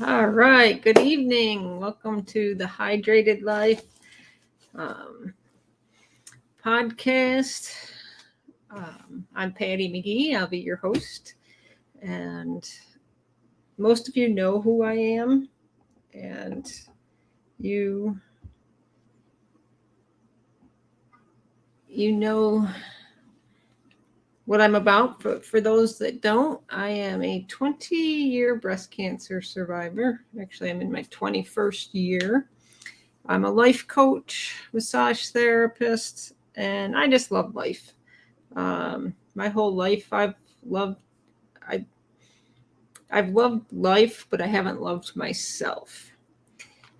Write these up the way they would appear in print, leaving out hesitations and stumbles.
All right. Good evening. Welcome to the Hydrated Life podcast. I'm Patty McGee. I'll be your host. And most of you know who I am. And you know what I'm about. But for those that don't, I am a 20-year breast cancer survivor. Actually, I'm in my 21st year. I'm a life coach, massage therapist, and I just love life. My whole life, loved I, I've loved life, but I haven't loved myself,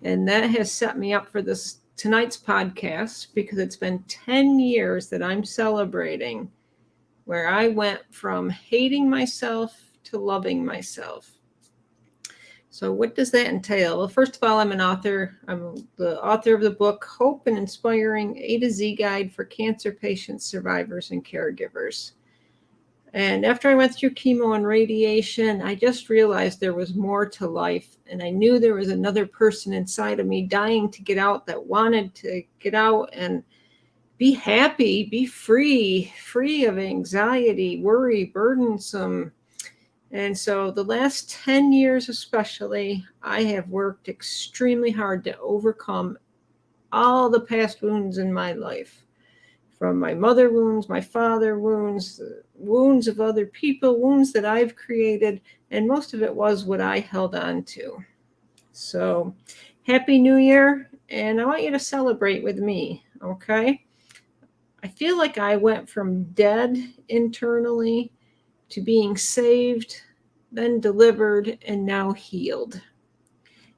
and that has set me up for this tonight's podcast because it's been 10 years that I'm celebrating where I went from hating myself to loving myself. So what does that entail? Well, first of all, I'm an author. I'm the author of the book, Hope and Inspiring A to Z Guide for Cancer Patients, Survivors, and Caregivers. And after I went through chemo and radiation, I just realized there was more to life. And I knew there was another person inside of me dying to get out, that wanted to get out and be happy, be free of anxiety, worry, burdensome. And so the last 10 years especially, I have worked extremely hard to overcome all the past wounds in my life, from my mother wounds, my father wounds, wounds of other people, wounds that I've created, and most of it was what I held on to. So Happy New Year, and I want you to celebrate with me, okay? I feel like I went from dead internally to being saved, then delivered, and now healed.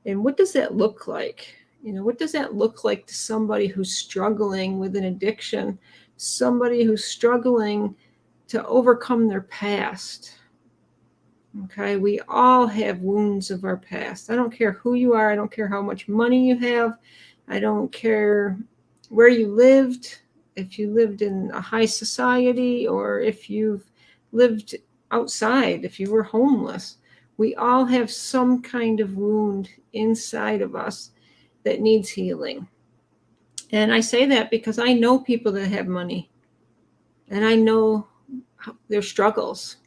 And what does that look like? What does that look like to somebody who's struggling with an addiction, somebody who's struggling to overcome their past? Okay, we all have wounds of our past. I don't care who you are. I don't care how much money you have. I don't care where you lived, if you lived in a high society or if you've lived outside, if you were homeless. We all have some kind of wound inside of us that needs healing. And I say that because I know people that have money and I know their struggles.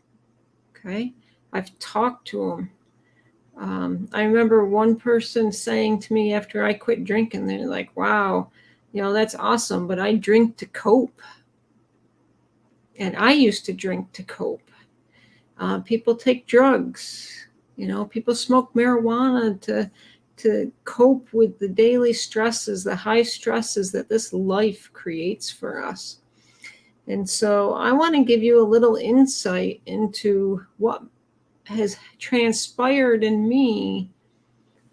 Okay. I've talked to them. I remember one person saying to me after I quit drinking, they're like, wow, that's awesome, but I drink to cope. And I used to drink to cope. People take drugs, people smoke marijuana to cope with the daily stresses, the high stresses that this life creates for us. And so I want to give you a little insight into what has transpired in me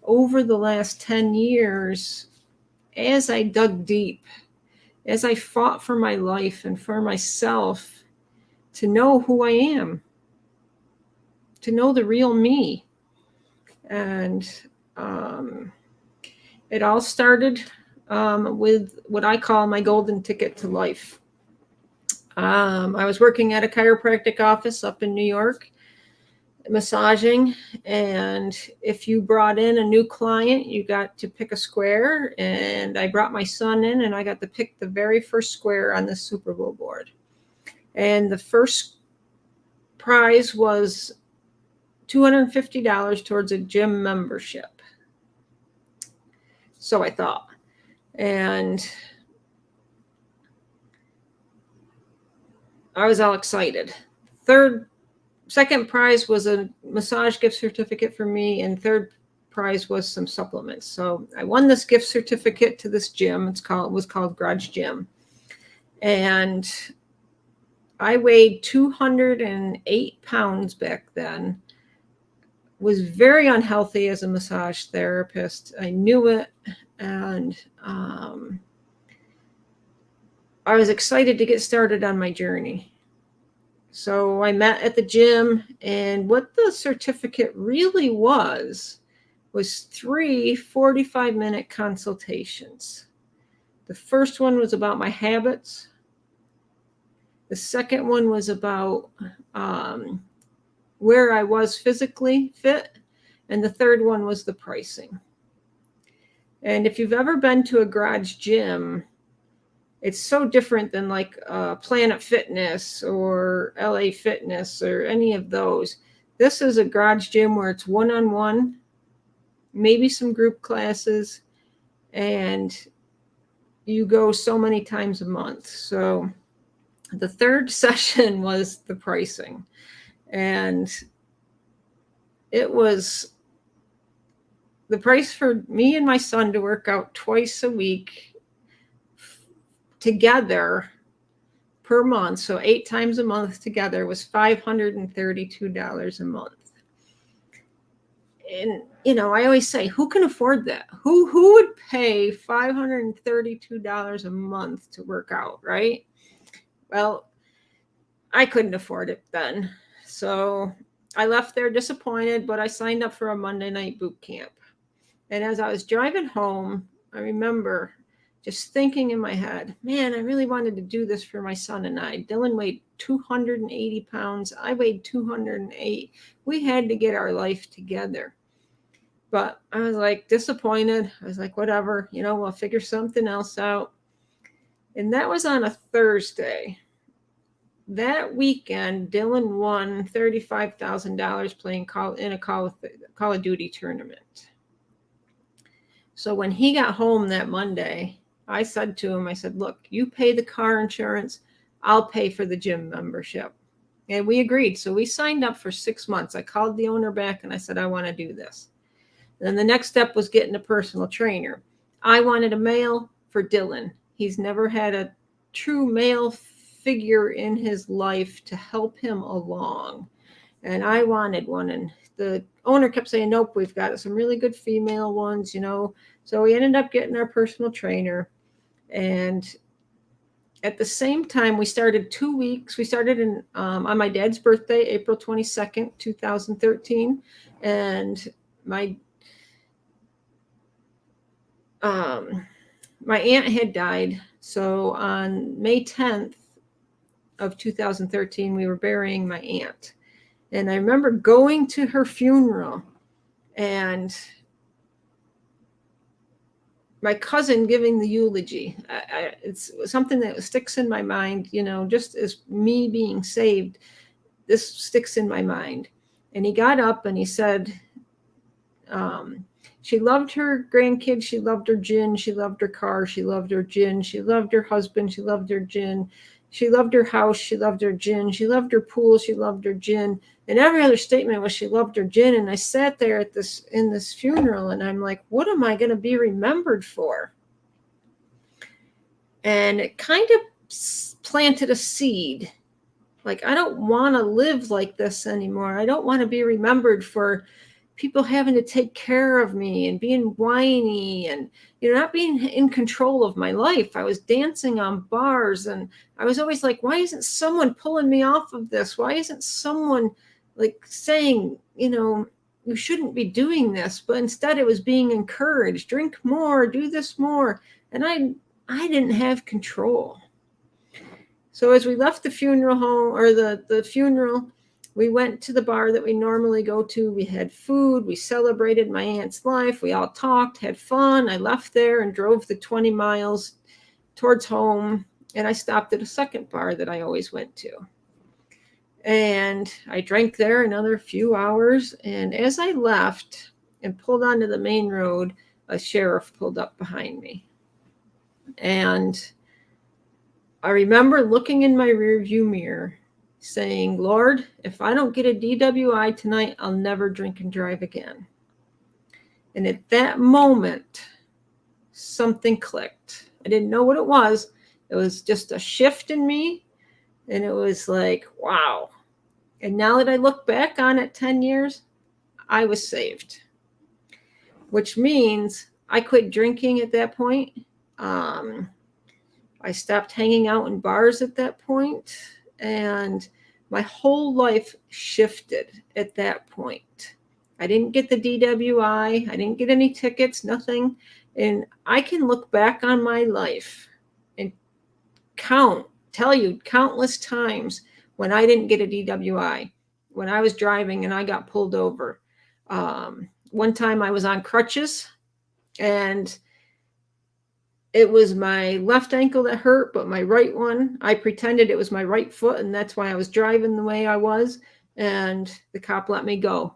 over the last 10 years as I dug deep, as I fought for my life and for myself to know who I am, to know the real me. And it all started with what I call my golden ticket to life. I was working at a chiropractic office up in New York, massaging, and if you brought in a new client, you got to pick a square, and I brought my son in and I got to pick the very first square on the Super Bowl board. And the first prize was $250 towards a gym membership. So I thought. And I was all excited. Second prize was a massage gift certificate for me, and third prize was some supplements. So I won this gift certificate to this gym. It was called Garage Gym. And I weighed 208 pounds back then. Was very unhealthy as a massage therapist. I knew it. And I was excited to get started on my journey. So I met at the gym, and what the certificate really was 3 45-minute consultations. The first one was about my habits. The second one was about where I was physically fit. And the third one was the pricing. And if you've ever been to a garage gym, it's so different than like Planet Fitness or LA Fitness or any of those. This is a garage gym where it's one-on-one, maybe some group classes, and you go so many times a month. So the third session was the pricing. And it was the price for me and my son to work out twice a week together per month, so 8 times a month together, was $532 a month. And I always say, who can afford that? Who would pay $532 a month to work out, right? Well, I couldn't afford it then. So I left there disappointed, but I signed up for a Monday night boot camp. And as I was driving home, I remember just thinking in my head, man, I really wanted to do this for my son and I. Dylan weighed 280 pounds. I weighed 208. We had to get our life together. But I was like disappointed. I was like, whatever, we'll figure something else out. And that was on a Thursday. That weekend, Dylan won $35,000 playing in a Call of Duty tournament. So when he got home that Monday, I said to him, I said, look, you pay the car insurance, I'll pay for the gym membership. And we agreed. So we signed up for 6 months. I called the owner back and I said, I want to do this. And then the next step was getting a personal trainer. I wanted a male for Dylan. He's never had a true male figure in his life to help him along. And I wanted one. And the owner kept saying, nope, we've got some really good female ones, So we ended up getting our personal trainer. And at the same time, we started 2 weeks. We started on my dad's birthday, April 22nd, 2013. And my aunt had died. So on May 10th of 2013, we were burying my aunt. And I remember going to her funeral and my cousin giving the eulogy. It's something that sticks in my mind, just as me being saved, this sticks in my mind. And he got up and he said, she loved her grandkids, she loved her gin, she loved her car, she loved her gin, she loved her husband, she loved her gin, she loved her house, she loved her gin, she loved her pool, she loved her gin. And every other statement was she loved her gin. And I sat there in this funeral and I'm like, what am I going to be remembered for? And it kind of planted a seed. Like, I don't want to live like this anymore. I don't want to be remembered for people having to take care of me and being whiny and, not being in control of my life. I was dancing on bars and I was always like, why isn't someone pulling me off of this? Why isn't someone like saying, you shouldn't be doing this? But instead it was being encouraged, drink more, do this more. And I didn't have control. So as we left the funeral home or the funeral, we went to the bar that we normally go to. We had food. We celebrated my aunt's life. We all talked, had fun. I left there and drove the 20 miles towards home. And I stopped at a second bar that I always went to. And I drank there another few hours. And as I left and pulled onto the main road, a sheriff pulled up behind me. And I remember looking in my rearview mirror saying, Lord, if I don't get a DWI tonight, I'll never drink and drive again. And at that moment, something clicked. I didn't know what it was. It was just a shift in me. And it was like, wow. And now that I look back on it 10 years, I was saved. Which means I quit drinking at that point. I stopped hanging out in bars at that point. And my whole life shifted at that point. I didn't get the DWI. I didn't get any tickets, nothing. And I can look back on my life and tell you countless times when I didn't get a DWI, when I was driving and I got pulled over. One time I was on crutches, and it was my left ankle that hurt, but my right one, I pretended it was my right foot, and that's why I was driving the way I was. And the cop let me go,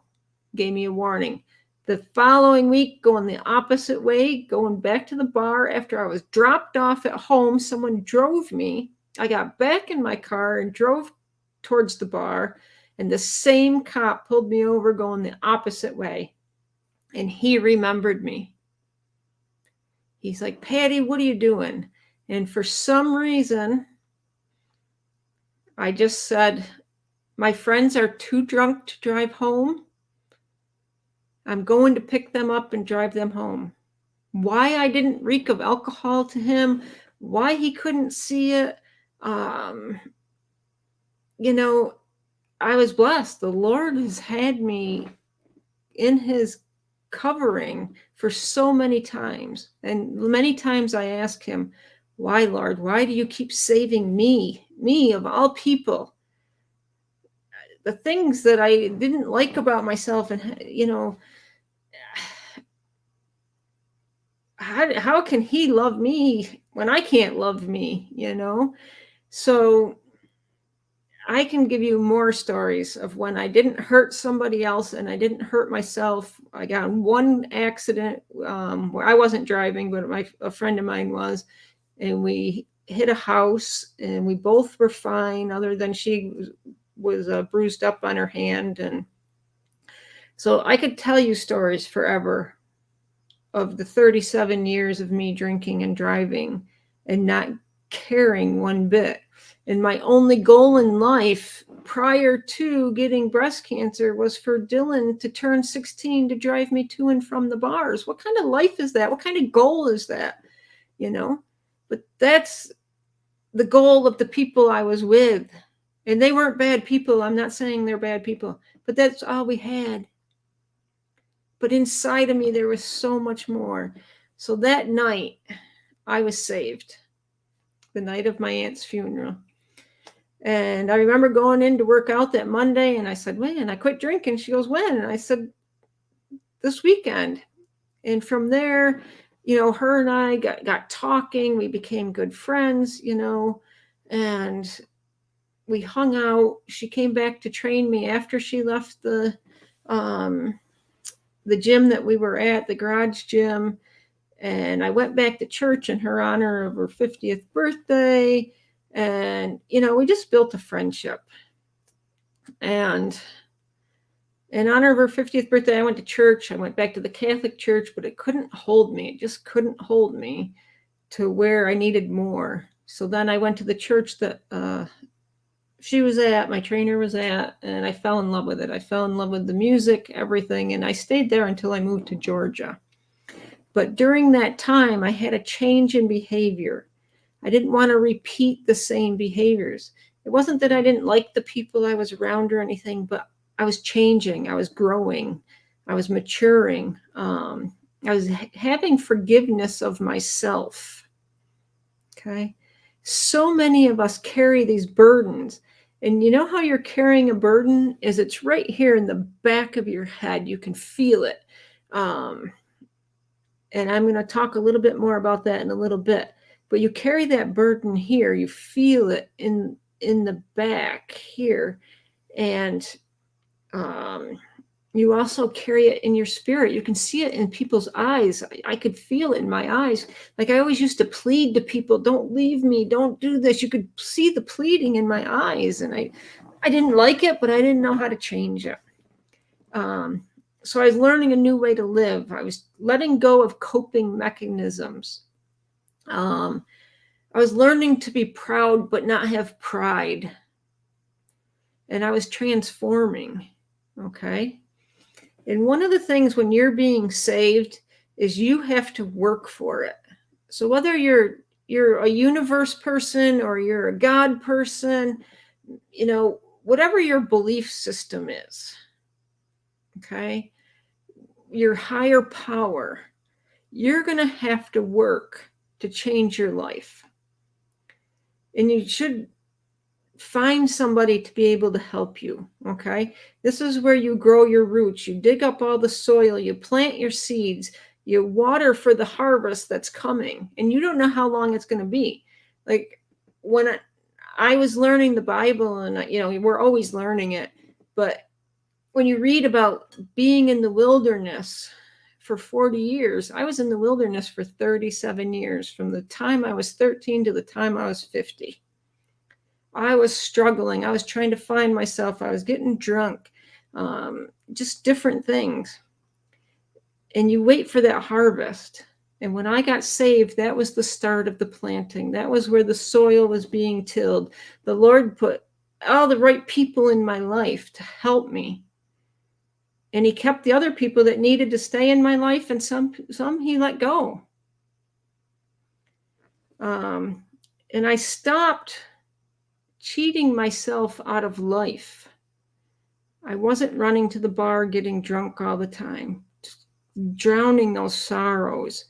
gave me a warning. The following week, going the opposite way, going back to the bar after I was dropped off at home, someone drove me. I got back in my car and drove towards the bar, and the same cop pulled me over going the opposite way. And he remembered me. He's like, Patty, what are you doing? And for some reason, I just said, my friends are too drunk to drive home. I'm going to pick them up and drive them home. Why I didn't reek of alcohol to him, why he couldn't see it, you know, I was blessed. The Lord has had me in his covering for so many times. And many times I ask him, why, Lord, why do you keep saving me of all people? The things that I didn't like about myself, and, you know, how can he love me when I can't love me, you know? So I can give you more stories of when I didn't hurt somebody else and I didn't hurt myself. I got in one accident where I wasn't driving, but a friend of mine was, and we hit a house, and we both were fine, other than she was bruised up on her hand. And so I could tell you stories forever of the 37 years of me drinking and driving and not caring one bit. And my only goal in life prior to getting breast cancer was for Dylan to turn 16 to drive me to and from the bars. What kind of life is that? What kind of goal is that? You know, but that's the goal of the people I was with. And they weren't bad people. I'm not saying they're bad people, but that's all we had. But inside of me, there was so much more. So that night, I was saved. The night of my aunt's funeral. And I remember going in to work out that Monday, and I said, man, I quit drinking. She goes, when? And I said, this weekend. And from there, you know, her and I got talking. We became good friends, you know, and we hung out. She came back to train me after she left the gym that we were at, the garage gym. And I went back to church in her honor of her 50th birthday. And, you know, we just built a friendship. And in honor of her 50th birthday, I went to church. I went back to the Catholic church, but it couldn't hold me. It just couldn't hold me to where I needed more. So then I went to the church that she was at, my trainer was at, and I fell in love with it. I fell in love with the music, everything, and I stayed there until I moved to Georgia. But during that time, I had a change in behavior. I didn't want to repeat the same behaviors. It wasn't that I didn't like the people I was around or anything, but I was changing. I was growing. I was maturing. I was having forgiveness of myself. Okay. So many of us carry these burdens. And you know how you're carrying a burden is it's right here in the back of your head. You can feel it. And I'm going to talk a little bit more about that in a little bit. But you carry that burden here. You feel it in the back here. And you also carry it in your spirit. You can see it in people's eyes. I could feel it in my eyes. Like I always used to plead to people, don't leave me, don't do this. You could see the pleading in my eyes. And I didn't like it, but I didn't know how to change it. So I was learning a new way to live. I was letting go of coping mechanisms. I was learning to be proud, but not have pride. And I was transforming. Okay. And one of the things when you're being saved is you have to work for it. So whether you're a universe person or you're a God person, you know, whatever your belief system is, okay, your higher power, you're going to have to work to change your life. And you should find somebody to be able to help you. Okay. This is where you grow your roots. You dig up all the soil, you plant your seeds, you water for the harvest that's coming, and you don't know how long it's going to be. Like when I was learning the Bible, and we're always learning it, but when you read about being in the wilderness for 40 years, I was in the wilderness for 37 years, from the time I was 13 to the time I was 50. I was struggling. I was trying to find myself. I was getting drunk, just different things. And you wait for that harvest. And when I got saved, that was the start of the planting. That was where the soil was being tilled. The Lord put all the right people in my life to help me. And he kept the other people that needed to stay in my life, and some he let go. And I stopped cheating myself out of life. I wasn't running to the bar, getting drunk all the time, drowning those sorrows,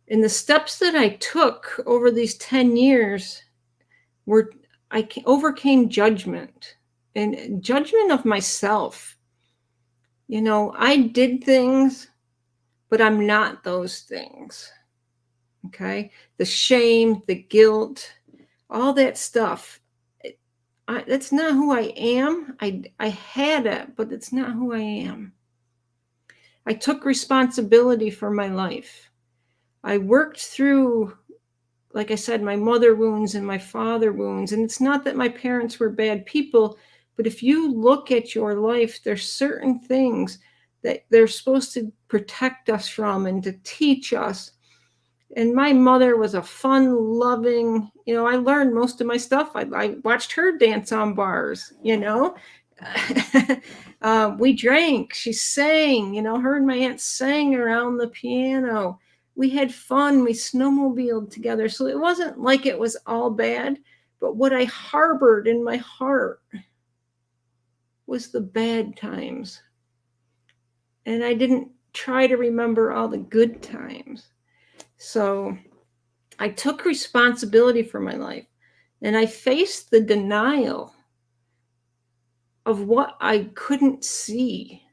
And the steps that I took over these 10 years I overcame judgment and judgment of myself. I did things, but I'm not those things. Okay. The shame, the guilt, all that stuff. That's not who I am. I had it, but it's not who I am. I took responsibility for my life. I worked through, like I said, my mother wounds and my father wounds. And it's not that my parents were bad people, but if you look at your life, there's certain things that they're supposed to protect us from and to teach us. And my mother was a fun, loving, I learned most of my stuff. I watched her dance on bars, we drank, she sang, her and my aunt sang around the piano. We had fun. We snowmobiled together. So it wasn't like it was all bad, but what I harbored in my heart was the bad times. And I didn't try to remember all the good times. So I took responsibility for my life, and I faced the denial of what I couldn't see.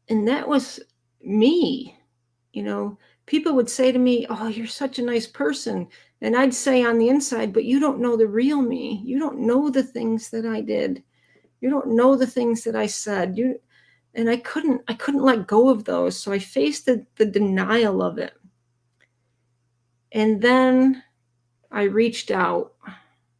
And that was me. People would say to me, "Oh, you're such a nice person." And I'd say on the inside, "But you don't know the real me. You don't know the things that I did. You don't know the things that I said." And I couldn't let go of those. So I faced the denial of it. And then I reached out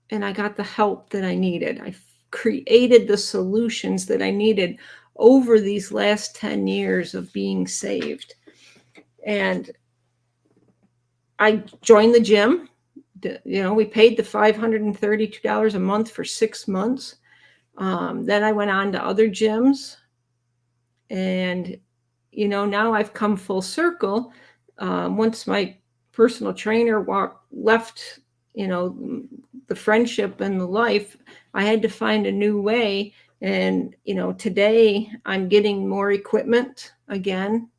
and I got the help that I needed. I created the solutions that I needed over these last 10 years of being saved. And I joined the gym. We paid the $532 a month for 6 months. Then I went on to other gyms. And, now I've come full circle. Once my personal trainer left, the friendship and the life, I had to find a new way. And, today I'm getting more equipment again.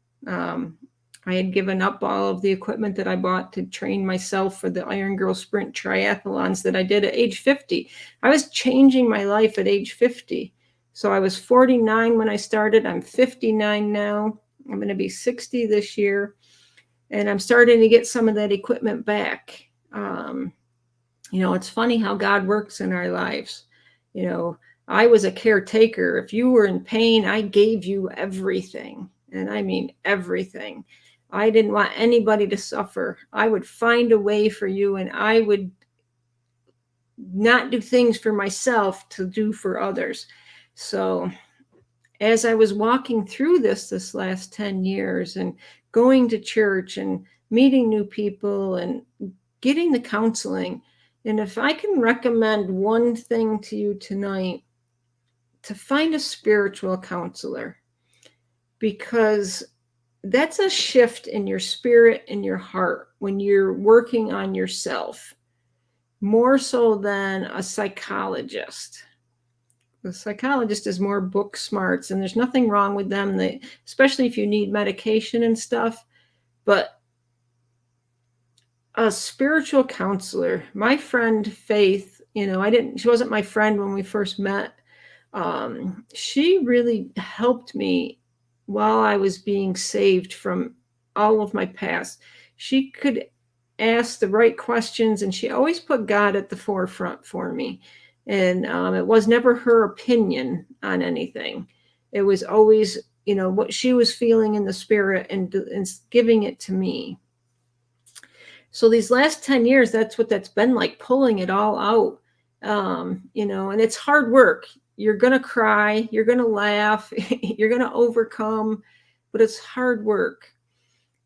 I had given up all of the equipment that I bought to train myself for the Iron Girl Sprint triathlons that I did at age 50. I was changing my life at age 50. So I was 49 when I started. I'm 59 now. I'm going to be 60 this year. And I'm starting to get some of that equipment back. It's funny how God works in our lives. I was a caretaker. If you were in pain, I gave you everything. And I mean everything. I didn't want anybody to suffer. I would find a way for you, and I would not do things for myself to do for others. So as I was walking through this last 10 years and going to church and meeting new people and getting the counseling, and if I can recommend one thing to you tonight, to find a spiritual counselor, because that's a shift in your spirit and your heart when you're working on yourself, more so than a psychologist. The psychologist is more book smarts, and there's nothing wrong with them, especially if you need medication and stuff. But A spiritual counselor. My friend Faith, she wasn't my friend when we first met. She really helped me while I was being saved from all of my past. She could ask the right questions, and she always put God at the forefront for me. And it was never her opinion on anything. It was always, what she was feeling in the spirit and giving it to me. So these last 10 years, that's what that's been like, pulling it all out. And it's hard work. You're going to cry, you're going to laugh, you're going to overcome, but it's hard work.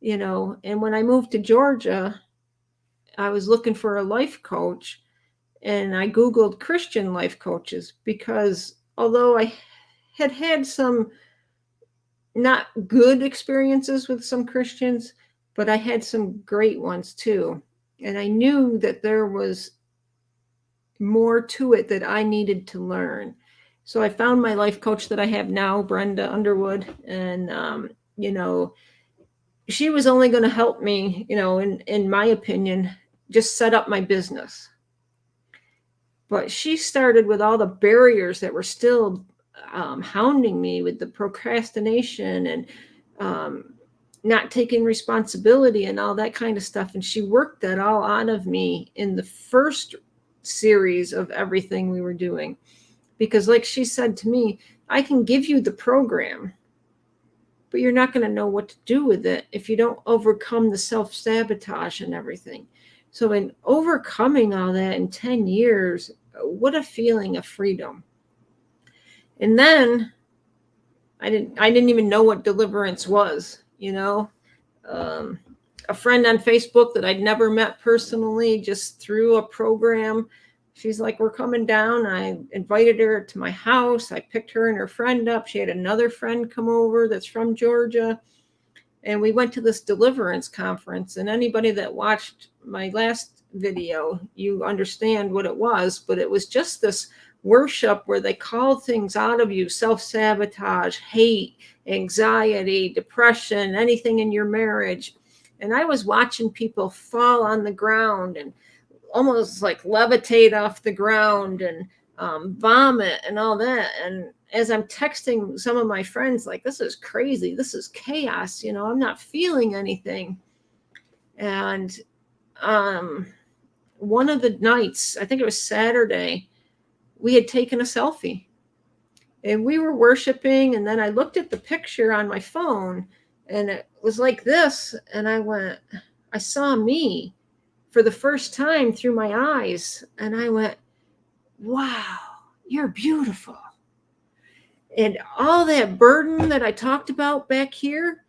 And when I moved to Georgia, I was looking for a life coach, and I Googled Christian life coaches, because although I had some not good experiences with some Christians, but I had some great ones too. And I knew that there was more to it that I needed to learn. So I found my life coach that I have now, Brenda Underwood. And, she was only going to help me, in my opinion, just set up my business. But she started with all the barriers that were still hounding me, with the procrastination and not taking responsibility and all that kind of stuff. And she worked that all out of me in the first series of everything we were doing. Because like she said to me, I can give you the program, but you're not going to know what to do with it if you don't overcome the self-sabotage and everything. So in overcoming all that in 10 years, what a feeling of freedom. And then I didn't even know what deliverance was, a friend on Facebook that I'd never met personally, just through a program. She's like, we're coming down. I invited her to my house. I picked her and her friend up. She had another friend come over that's from Georgia. And we went to this deliverance conference. And anybody that watched my last video, you understand what it was. But it was just this worship where they called things out of you: self-sabotage, hate, anxiety, depression, anything in your marriage. And I was watching people fall on the ground and almost like levitate off the ground and vomit and all that. And as I'm texting some of my friends, like, this is crazy, this is chaos, I'm not feeling anything. And one of the nights, I think it was Saturday, we had taken a selfie and we were worshiping. And then I looked at the picture on my phone and it was like this. And I saw me for the first time through my eyes. And I went, wow, you're beautiful. And all that burden that I talked about back here,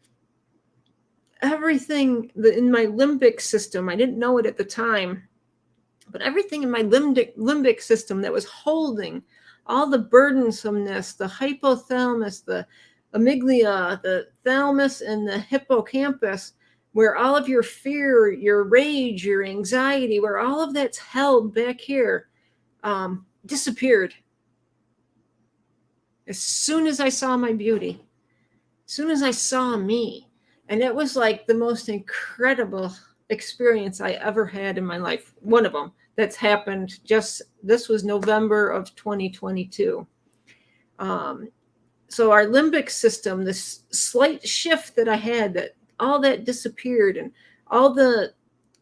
everything in my limbic system, I didn't know it at the time, but everything in my limbic system that was holding all the burdensomeness, the hypothalamus, the amygdala, the thalamus, and the hippocampus, where all of your fear, your rage, your anxiety, where all of that's held back here, disappeared. As soon as I saw my beauty, as soon as I saw me. And it was like the most incredible experience I ever had in my life. One of them that's happened this was November of 2022. So our limbic system, this slight shift that I had, that all that disappeared, and all the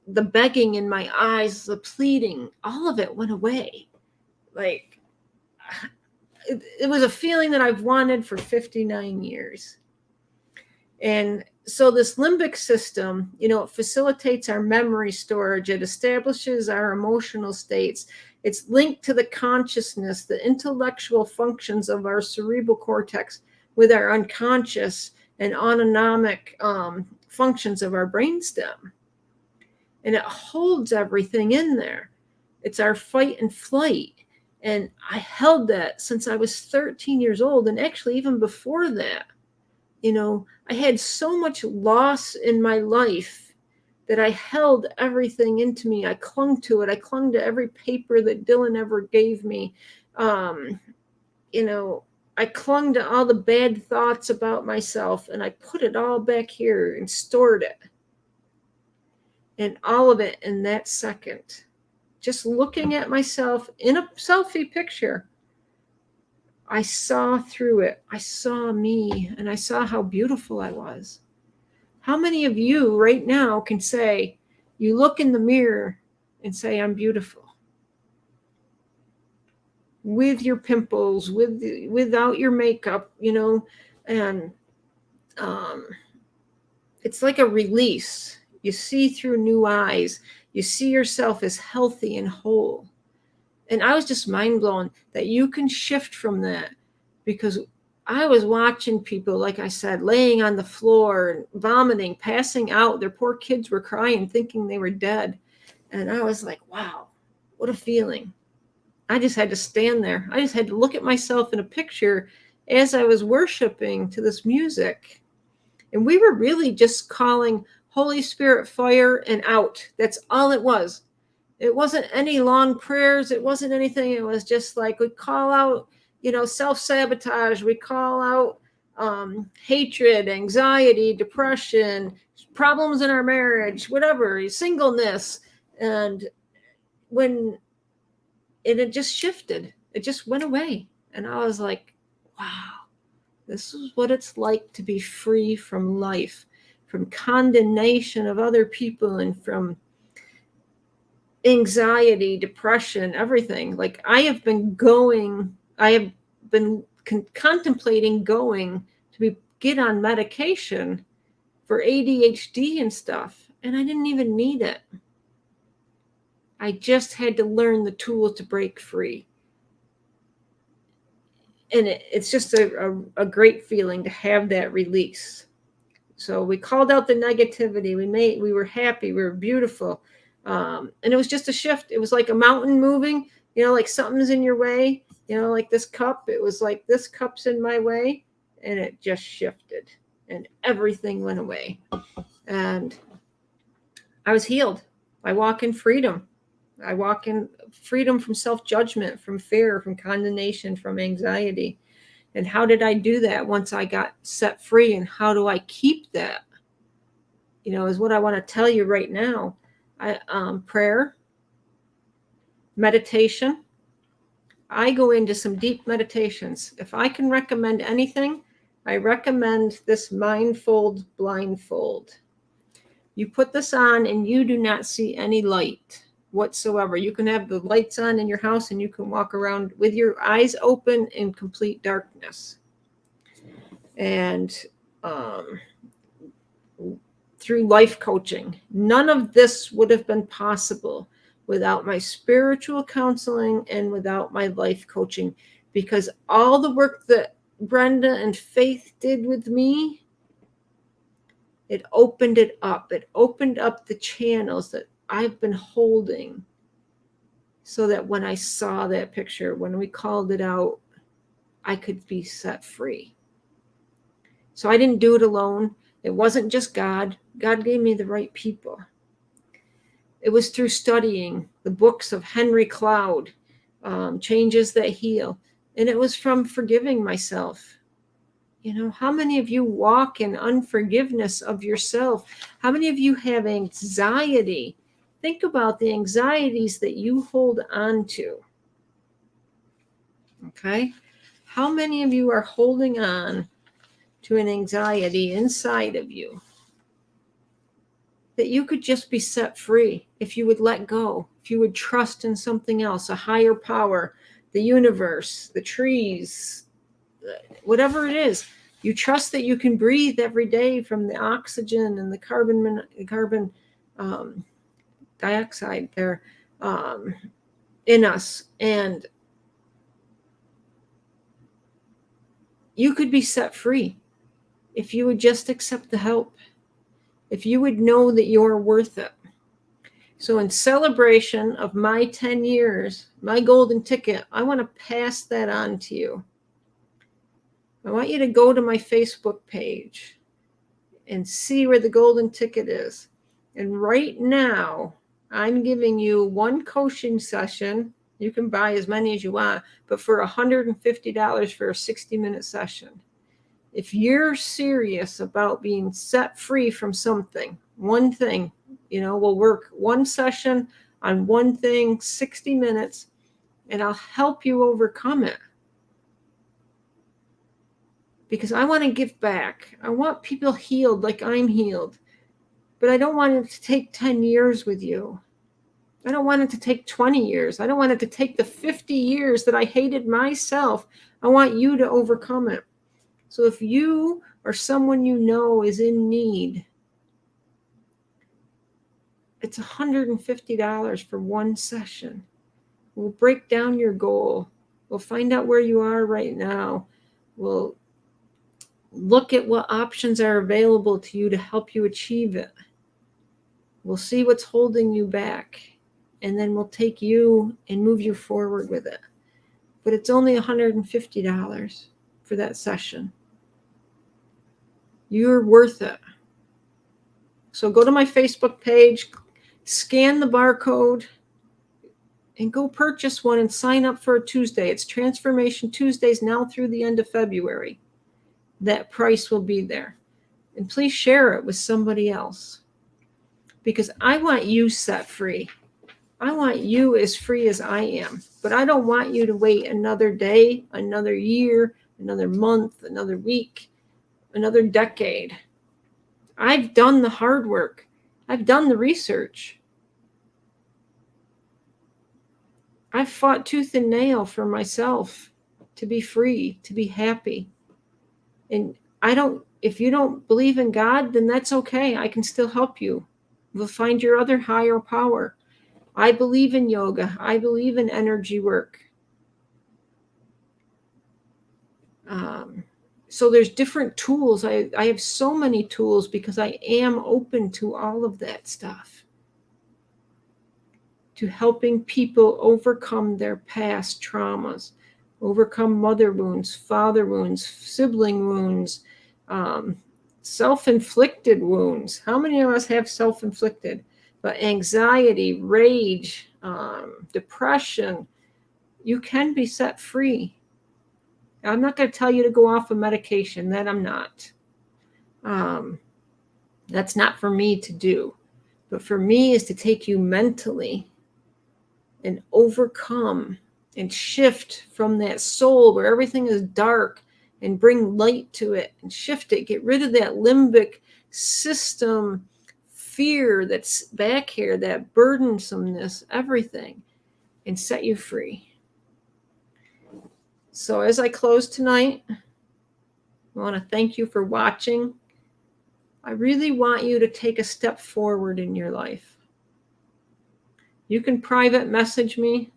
begging in my eyes, the pleading, all of it went away. Like, it was a feeling that I've wanted for 59 years. And so this limbic system, it facilitates our memory storage. It establishes our emotional states. It's linked to the consciousness, the intellectual functions of our cerebral cortex with our unconscious and autonomic functions of our brainstem. And it holds everything in there. It's our fight and flight. And I held that since I was 13 years old. And actually, even before that, I had so much loss in my life that I held everything into me. I clung to it. I clung to every paper that Dylan ever gave me. I clung to all the bad thoughts about myself, and I put it all back here and stored it. And all of it in that second. Just looking at myself in a selfie picture, I saw through it. I saw me, and I saw how beautiful I was. How many of you right now can say, you look in the mirror and say, I'm beautiful? With your pimples, without your makeup, and it's like a release. You see through new eyes. You see yourself as healthy and whole. And I was just mind blown that you can shift from that, because I was watching people, like I said, laying on the floor and vomiting, passing out. Their poor kids were crying, thinking they were dead. And I was like, wow, what a feeling. I just had to stand there. I just had to look at myself in a picture as I was worshiping to this music. And we were really just calling Holy Spirit fire and out. That's all it was. It wasn't any long prayers. It wasn't anything. It was just like we call out, self-sabotage. We call out hatred, anxiety, depression, problems in our marriage, whatever, singleness. And it just shifted. It just went away. And I was like, wow, this is what it's like to be free from life, from condemnation of other people, and from anxiety, depression, everything. Like I have been contemplating going to get on medication for ADHD and stuff. And I didn't even need it. I just had to learn the tools to break free. And it's just a great feeling to have that release. So we called out the negativity. We were happy. We were beautiful. And it was just a shift. It was like a mountain moving, like something's in your way, like this cup. It was like this cup's in my way, and it just shifted and everything went away. And I was healed. I walk in freedom. I walk in freedom from self-judgment, from fear, from condemnation, from anxiety. And how did I do that once I got set free? And how do I keep that? Is what I want to tell you right now. Prayer, meditation. I go into some deep meditations. If I can recommend anything, I recommend this Mindfold blindfold. You put this on and you do not see any light whatsoever. You can have the lights on in your house and you can walk around with your eyes open in complete darkness. And through life coaching, none of this would have been possible without my spiritual counseling and without my life coaching, because all the work that Brenda and Faith did with me, it opened it up. It opened up the channels that I've been holding, so that when I saw that picture, when we called it out, I could be set free. So I didn't do it alone. It wasn't just God. God gave me the right people. It was through studying the books of Henry Cloud, Changes That Heal. And it was from forgiving myself. How many of you walk in unforgiveness of yourself? How many of you have anxiety? Think about the anxieties that you hold on to. Okay? How many of you are holding on to an anxiety inside of you that you could just be set free if you would let go, if you would trust in something else, a higher power, the universe, the trees, whatever it is? You trust that you can breathe every day from the oxygen and the carbon dioxide there in us, and you could be set free if you would just accept the help, if you would know that you're worth it. So in celebration of my 10 years, my golden ticket, I want to pass that on to you. I want you to go to my Facebook page and see where the golden ticket is. And right now, I'm giving you one coaching session. You can buy as many as you want, but for $150 for a 60-minute session. If you're serious about being set free from something, one thing, We'll work one session on one thing, 60 minutes, and I'll help you overcome it. Because I want to give back. I want people healed like I'm healed. But I don't want it to take 10 years with you. I don't want it to take 20 years. I don't want it to take the 50 years that I hated myself. I want you to overcome it. So if you or someone you know is in need, it's $150 for one session. We'll break down your goal. We'll find out where you are right now. We'll look at what options are available to you to help you achieve it. We'll see what's holding you back, and then we'll take you and move you forward with it. But it's only $150 for that session. You're worth it. So go to my Facebook page, scan the barcode, and go purchase one and sign up for a Tuesday. It's Transformation Tuesdays now through the end of February. That price will be there. And please share it with somebody else. Because I want you set free. I want you as free as I am. But I don't want you to wait another day, another year, another month, another week, another decade. I've done the hard work. I've done the research. I've fought tooth and nail for myself to be free, to be happy. And if you don't believe in God, then that's okay. I can still help you. We'll find your other higher power. I believe in yoga. I believe in energy work. So there's different tools. I have so many tools because I am open to all of that stuff. To helping people overcome their past traumas, overcome mother wounds, father wounds, sibling wounds, self-inflicted wounds. How many of us have self-inflicted? But anxiety, rage, depression, you can be set free. I'm not going to tell you to go off of medication. That I'm not. That's not for me to do. But for me is to take you mentally and overcome and shift from that soul where everything is dark and bring light to it and shift it. Get rid of that limbic system fear that's back here, that burdensomeness, everything, and set you free. So as I close tonight, I want to thank you for watching. I really want you to take a step forward in your life. You can private message me.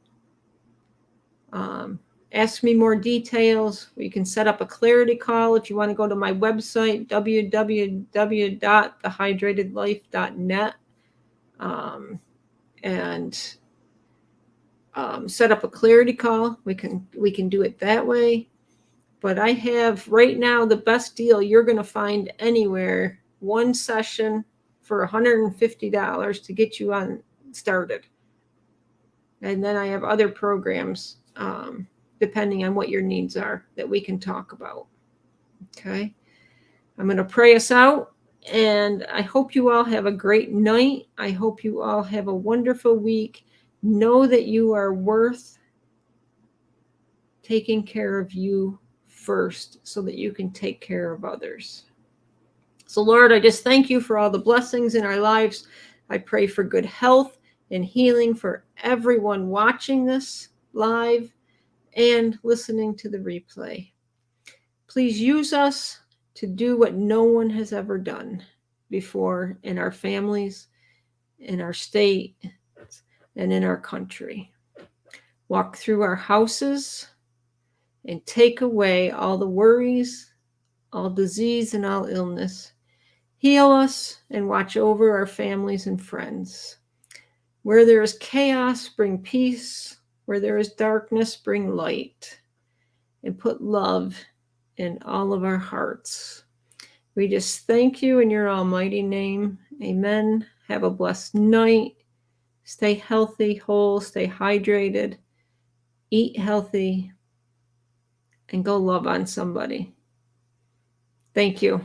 Ask me more details. We can set up a clarity call if you want to go to my website, www.thehydratedlife.net, and set up a clarity call. We can do it that way. But I have right now the best deal you're going to find anywhere. One session for $150 to get you on started. And then I have other programs, depending on what your needs are, that we can talk about. Okay. I'm going to pray us out, and I hope you all have a great night. I hope you all have a wonderful week. Know that you are worth taking care of you first so that you can take care of others. So, Lord, I just thank you for all the blessings in our lives. I pray for good health and healing for everyone watching this live and listening to the replay. Please use us to do what no one has ever done before in our families, in our state, and in our country. Walk through our houses and take away all the worries, all disease, and all illness. Heal us and watch over our families and friends. Where there is chaos, bring peace. Where there is darkness, bring light. And put love in all of our hearts. We just thank you in your almighty name. Amen. Have a blessed night. Stay healthy, whole, stay hydrated, eat healthy, and go love on somebody. Thank you.